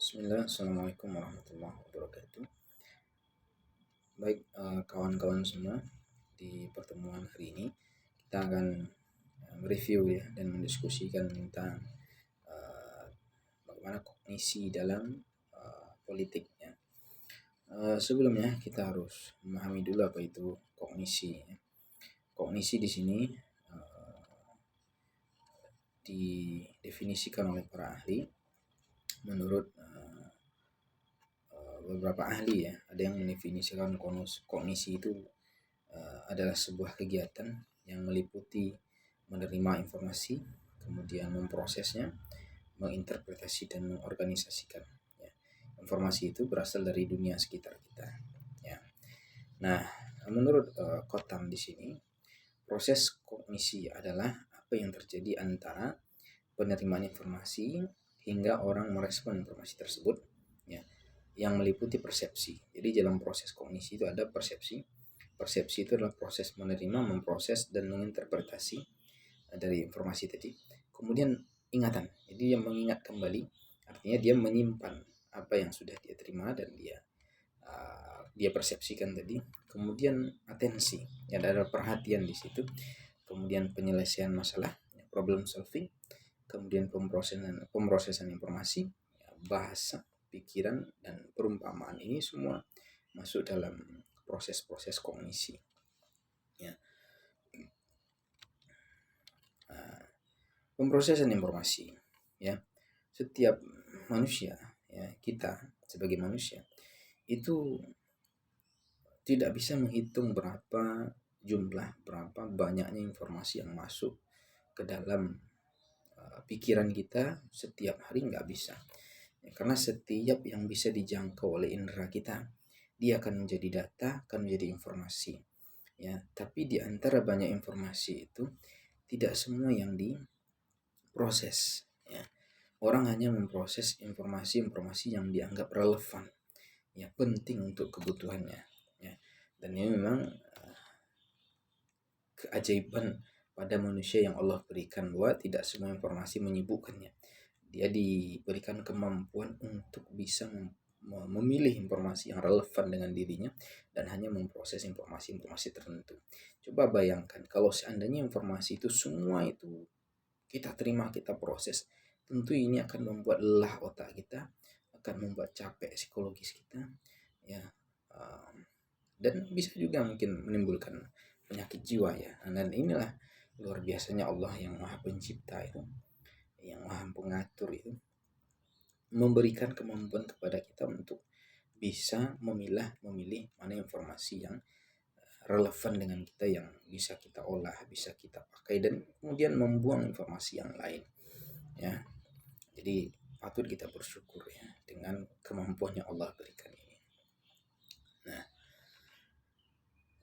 Bismillah, Assalamualaikum warahmatullahi wabarakatuh. Baik, kawan-kawan semua, di pertemuan hari ini kita akan mereview ya dan mendiskusikan tentang uh, bagaimana kognisi dalam politik ya. Sebelumnya kita harus memahami dulu apa itu kognisi ya. Kognisi di sini didefinisikan oleh para ahli menurut beberapa ahli ya. Ada yang mendefinisikan kognisi itu adalah sebuah kegiatan yang meliputi menerima informasi, kemudian memprosesnya, menginterpretasi dan mengorganisasikan. Ya. Informasi itu berasal dari dunia sekitar kita. Ya. Nah, menurut Kotam di sini, proses kognisi adalah apa yang terjadi antara penerimaan informasi hingga orang merespon informasi tersebut, ya, yang meliputi persepsi. Jadi dalam proses kognisi itu ada persepsi. Persepsi itu adalah proses menerima, memproses, dan menginterpretasi dari informasi tadi. Kemudian ingatan, jadi dia mengingat kembali, artinya dia menyimpan apa yang sudah dia terima dan dia persepsikan tadi. Kemudian atensi, ya ada perhatian di situ. Kemudian penyelesaian masalah, problem solving. Kemudian pemrosesan informasi, bahasa, pikiran, dan perumpamaan. Ini semua masuk dalam proses-proses kognisi. Ya. Pemrosesan informasi, ya, setiap manusia, ya, kita sebagai manusia itu tidak bisa menghitung berapa banyaknya informasi yang masuk ke dalam pikiran kita setiap hari, nggak bisa ya, karena setiap yang bisa dijangkau oleh indera kita dia akan menjadi data, akan menjadi informasi ya. Tapi di antara banyak informasi itu tidak semua yang diproses ya. Orang hanya memproses informasi-informasi yang dianggap relevan ya, penting untuk kebutuhannya ya. Dan ini memang keajaiban pada manusia yang Allah berikan, bahwa tidak semua informasi menyibukkannya. Dia diberikan kemampuan untuk bisa memilih informasi yang relevan dengan dirinya dan hanya memproses informasi-informasi tertentu. Coba bayangkan kalau seandainya informasi itu semua itu kita terima, kita proses, tentu ini akan membuat lelah otak kita, akan membuat capek psikologis kita ya, dan bisa juga mungkin menimbulkan penyakit jiwa ya. Dan inilah luar biasanya Allah yang Maha Pencipta itu, yang Maha Pengatur itu, memberikan kemampuan kepada kita untuk bisa memilih mana informasi yang relevan dengan kita, yang bisa kita olah, bisa kita pakai, dan kemudian membuang informasi yang lain ya. Jadi patut kita bersyukur ya dengan kemampuan yang Allah berikan ini.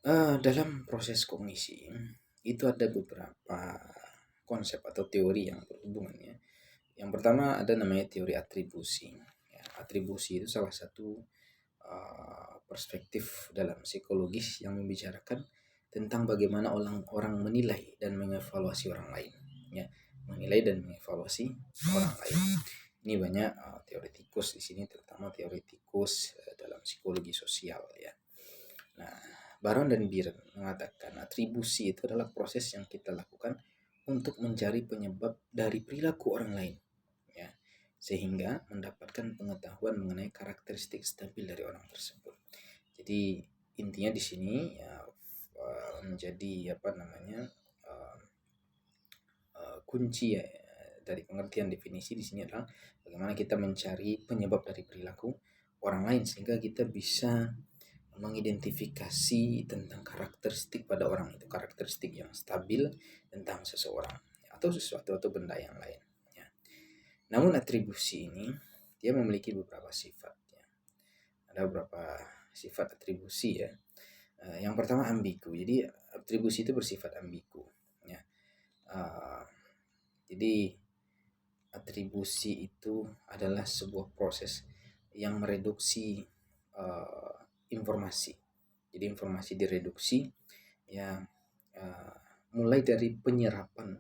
Nah, dalam proses kognisi itu ada beberapa konsep atau teori yang berhubungan ya. Yang pertama ada namanya teori atribusi. Ya, atribusi itu salah satu perspektif dalam psikologis yang membicarakan tentang bagaimana orang menilai dan mengevaluasi orang lain. Ya, menilai dan mengevaluasi orang lain. Ini banyak teoretikus di sini, terutama teoretikus dalam psikologi sosial ya. Nah, Baron dan Biren mengatakan atribusi itu adalah proses yang kita lakukan untuk mencari penyebab dari perilaku orang lain ya, sehingga mendapatkan pengetahuan mengenai karakteristik stabil dari orang tersebut. Jadi intinya di sini ya, menjadi kunci ya, dari pengertian definisi di sini adalah bagaimana kita mencari penyebab dari perilaku orang lain sehingga kita bisa mengidentifikasi tentang karakteristik pada orang itu, karakteristik yang stabil tentang seseorang atau sesuatu atau benda yang lain ya. Namun atribusi ini dia memiliki beberapa sifat ya. Ada beberapa sifat atribusi ya. Yang pertama ambigu. Jadi atribusi itu bersifat ambigu ya. Jadi atribusi itu adalah sebuah proses yang mereduksi informasi. Jadi informasi direduksi ya, mulai dari penyerapan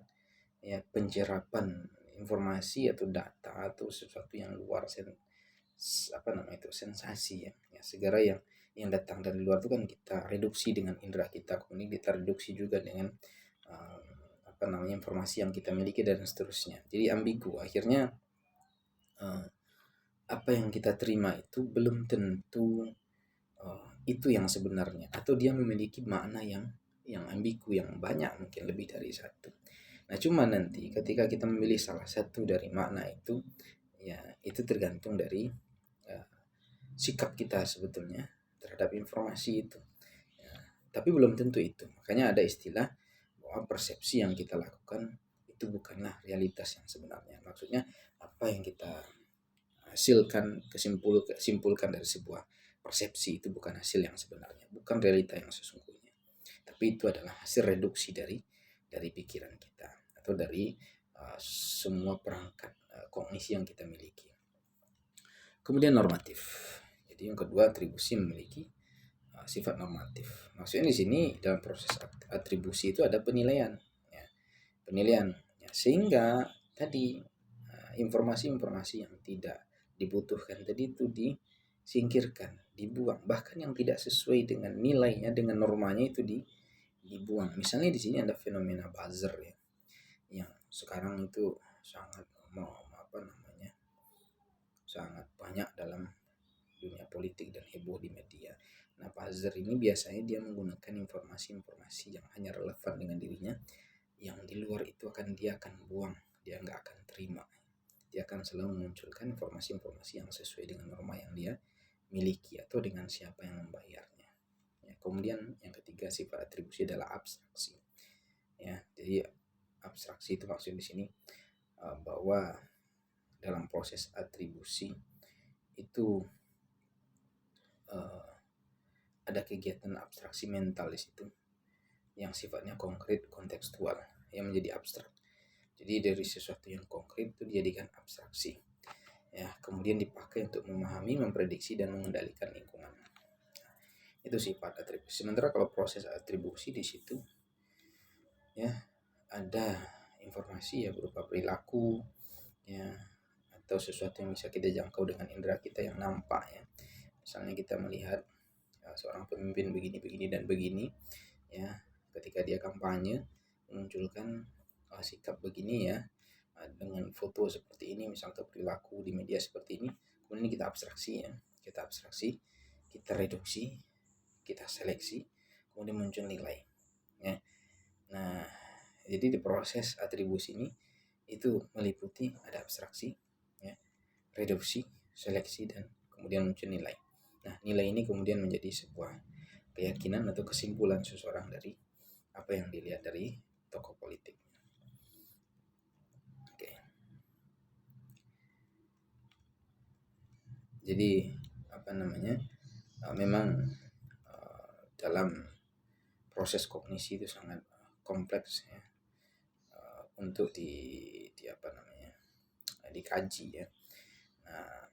ya, penyerapan informasi atau data atau sesuatu yang luar sensasi ya, segera yang datang dari luar itu kan kita reduksi dengan indera kita, kemudian kita reduksi juga dengan informasi yang kita miliki dan seterusnya. Jadi ambigu, akhirnya apa yang kita terima itu belum tentu itu yang sebenarnya, atau dia memiliki makna yang ambigu, yang banyak, mungkin lebih dari satu. Nah, cuma nanti ketika kita memilih salah satu dari makna itu, ya itu tergantung dari sikap kita sebetulnya terhadap informasi itu. Ya, tapi belum tentu itu. Makanya ada istilah bahwa persepsi yang kita lakukan itu bukanlah realitas yang sebenarnya. Maksudnya apa yang kita simpulkan dari sebuah persepsi itu bukan hasil yang sebenarnya, bukan realita yang sesungguhnya. Tapi itu adalah hasil reduksi dari pikiran kita, atau dari semua perangkat kognisi yang kita miliki. Kemudian normatif. Jadi yang kedua, atribusi memiliki sifat normatif. Maksudnya di sini dalam proses atribusi itu ada penilaian, ya. Penilaian, ya. Sehingga tadi informasi-informasi yang tidak dibutuhkan tadi itu disingkirkan, dibuang. Bahkan yang tidak sesuai dengan nilainya, dengan normanya itu dibuang. Misalnya di sini ada fenomena buzzer ya, yang sekarang itu sangat sangat banyak dalam dunia politik dan heboh di media. Nah, buzzer ini biasanya dia menggunakan informasi-informasi yang hanya relevan dengan dirinya, yang di luar itu dia akan buang, dia nggak akan terima. Dia akan selalu memunculkan informasi-informasi yang sesuai dengan norma yang dia miliki atau dengan siapa yang membayarnya. Ya, kemudian yang ketiga, sifat atribusi adalah abstraksi. Ya, jadi abstraksi itu maksud di sini bahwa dalam proses atribusi itu ada kegiatan abstraksi mental di situ yang sifatnya konkret, kontekstual, yang menjadi abstrak. Jadi dari sesuatu yang konkret itu dijadikan abstraksi, ya, kemudian dipakai untuk memahami, memprediksi, dan mengendalikan lingkungan. Itu sifat atribusi. Sementara kalau proses atribusi di situ, ya, ada informasi ya berupa perilaku, ya, atau sesuatu yang bisa kita jangkau dengan indera kita yang nampak, ya. Misalnya kita melihat seorang pemimpin begini dan begini, ya, ketika dia kampanye memunculkan sikap begini, ya, dengan foto seperti ini, misalnya perilaku di media seperti ini, kemudian kita abstraksi, ya, kita reduksi, kita seleksi, kemudian muncul nilai, ya. Nah, jadi di proses atribusi ini itu meliputi ada abstraksi, ya, reduksi, seleksi, dan kemudian muncul nilai. Nah, nilai ini kemudian menjadi sebuah keyakinan atau kesimpulan seseorang dari apa yang dilihat dari tokoh politik. Oke. Jadi memang dalam proses kognisi itu sangat kompleks, ya, untuk dikaji, ya. Nah,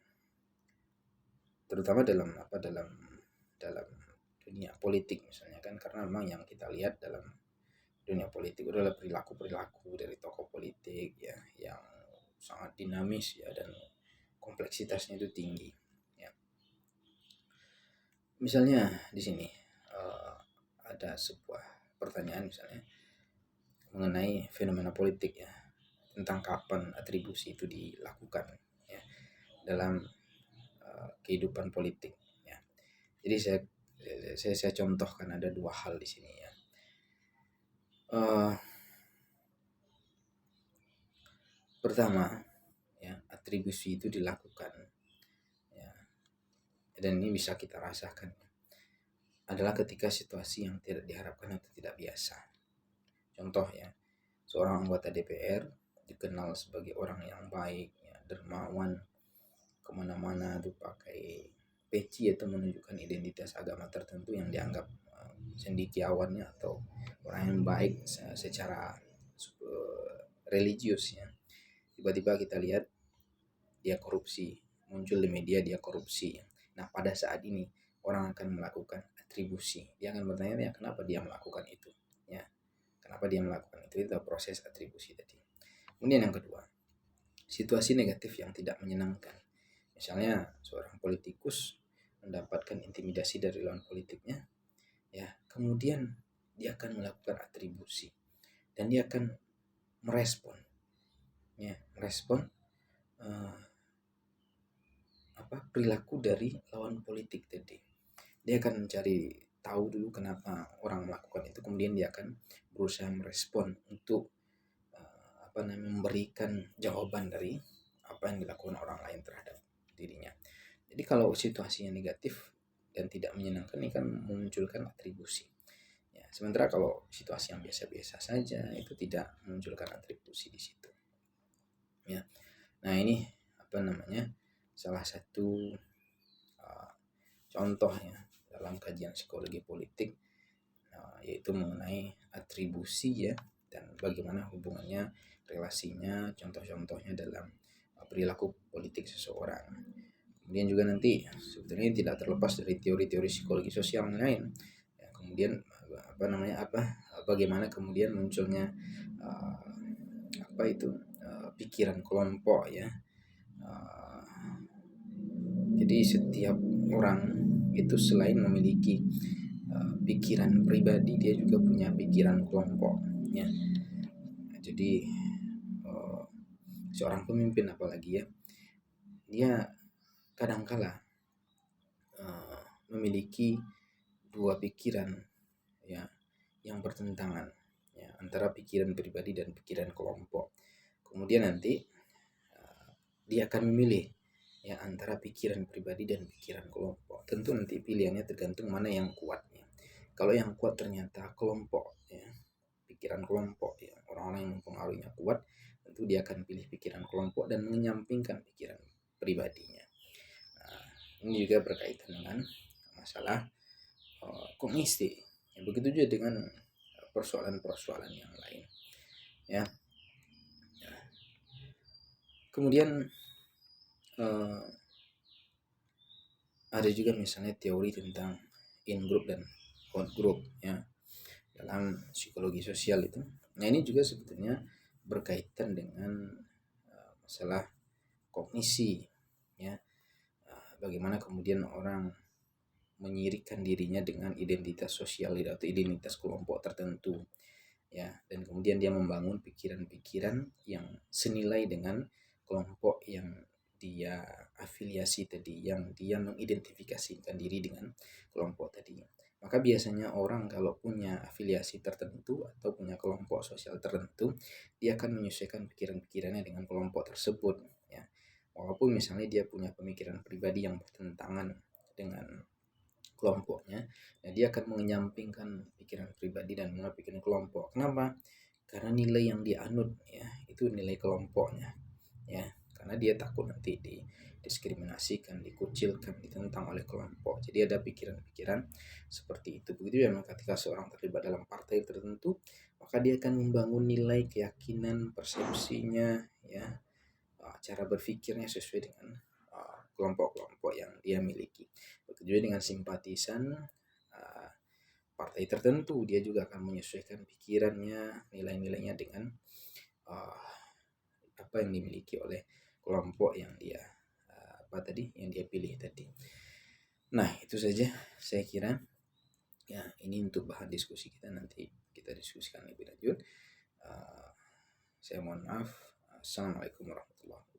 terutama dalam dunia politik misalnya kan, karena memang yang kita lihat dalam dunia politik adalah perilaku dari tokoh politik, ya, yang sangat dinamis, ya, dan kompleksitasnya itu tinggi, ya. Misalnya di sini ada sebuah pertanyaan misalnya mengenai fenomena politik, ya, tentang kapan atribusi itu dilakukan, ya, dalam kehidupan politik, ya. Jadi saya contohkan ada dua hal di sini, ya. Pertama, ya, atribusi itu dilakukan, ya, dan ini bisa kita rasakan, adalah ketika situasi yang tidak diharapkan atau tidak biasa. Contoh, ya, seorang anggota DPR dikenal sebagai orang yang baik, ya, dermawan, kemana-mana tuh pakai peci atau menunjukkan identitas agama tertentu yang dianggap cendekiawannya atau orang yang baik secara religius, ya. Tiba-tiba kita lihat dia korupsi, muncul di media dia korupsi. Nah, pada saat ini orang akan melakukan atribusi. Dia akan bertanya, kenapa dia melakukan itu, ya. Kenapa dia melakukan itu? Itu proses atribusi tadi. Kemudian yang kedua, situasi negatif yang tidak menyenangkan, Misalnya seorang politikus mendapatkan intimidasi dari lawan politiknya, ya kemudian dia akan melakukan atribusi dan dia akan merespon, ya merespon uh, perilaku dari lawan politik tadi. Dia akan mencari tahu dulu kenapa orang melakukan itu, kemudian dia akan berusaha merespon untuk memberikan jawaban dari apa yang dilakukan orang lain terhadap dirinya. Jadi kalau situasinya negatif dan tidak menyenangkan, ini kan memunculkan atribusi. Ya, sementara kalau situasi yang biasa-biasa saja itu tidak memunculkan atribusi di situ. Ya, nah ini salah satu contoh ya dalam kajian psikologi politik, yaitu mengenai atribusi ya, dan bagaimana hubungannya, relasinya, contoh-contohnya dalam perilaku politik seseorang. Kemudian juga nanti sebetulnya tidak terlepas dari teori-teori psikologi sosial yang lain. Ya, kemudian bagaimana kemudian munculnya pikiran kelompok ya. Jadi setiap orang itu selain memiliki pikiran pribadi, dia juga punya pikiran kelompok ya. Jadi seorang pemimpin apalagi ya, dia kadangkala memiliki dua pikiran ya yang bertentangan ya, antara pikiran pribadi dan pikiran kelompok. Kemudian nanti dia akan memilih ya antara pikiran pribadi dan pikiran kelompok. Tentu nanti pilihannya tergantung mana yang kuatnya. Kalau yang kuat ternyata kelompok ya, pikiran kelompok ya, orang-orang yang mempengaruhinya kuat, tentu dia akan pilih pikiran kelompok dan menyampingkan pikiran pribadinya. Nah, ini juga berkaitan dengan masalah kognisi. Ya, begitu juga dengan persoalan-persoalan yang lain. Ya. Kemudian ada juga misalnya teori tentang in group dan out group ya dalam psikologi sosial itu. Nah ini juga sebetulnya berkaitan dengan masalah kognisi ya, bagaimana kemudian orang menyirikan dirinya dengan identitas sosial atau identitas kelompok tertentu ya, dan kemudian dia membangun pikiran-pikiran yang senilai dengan kelompok yang dia afiliasi tadi, yang dia mengidentifikasikan diri dengan kelompok tadi. Maka biasanya orang kalau punya afiliasi tertentu atau punya kelompok sosial tertentu, dia akan menyesuaikan pikiran-pikirannya dengan kelompok tersebut ya. Walaupun misalnya dia punya pemikiran pribadi yang bertentangan dengan kelompoknya, nah dia akan menyampingkan pikiran pribadi dan menganut pikiran kelompok. Kenapa? Karena nilai yang dianut ya itu nilai kelompoknya ya, karena dia takut nanti didiskriminasikan, dikucilkan, ditentang oleh kelompok. Jadi ada pikiran-pikiran seperti itu. Begitu ya, ketika seorang terlibat dalam partai tertentu, maka dia akan membangun nilai, keyakinan, persepsinya ya, cara berpikirnya sesuai dengan kelompok-kelompok yang dia miliki. Begitu juga dengan simpatisan partai tertentu, dia juga akan menyesuaikan pikirannya, nilai-nilainya dengan apa yang dimiliki oleh kelompok yang dia yang dia pilih tadi. Nah itu saja saya kira ya, ini untuk bahan diskusi kita, nanti kita diskusikan lebih lanjut. Saya mohon maaf. Assalamualaikum warahmatullahi wabarakatuh.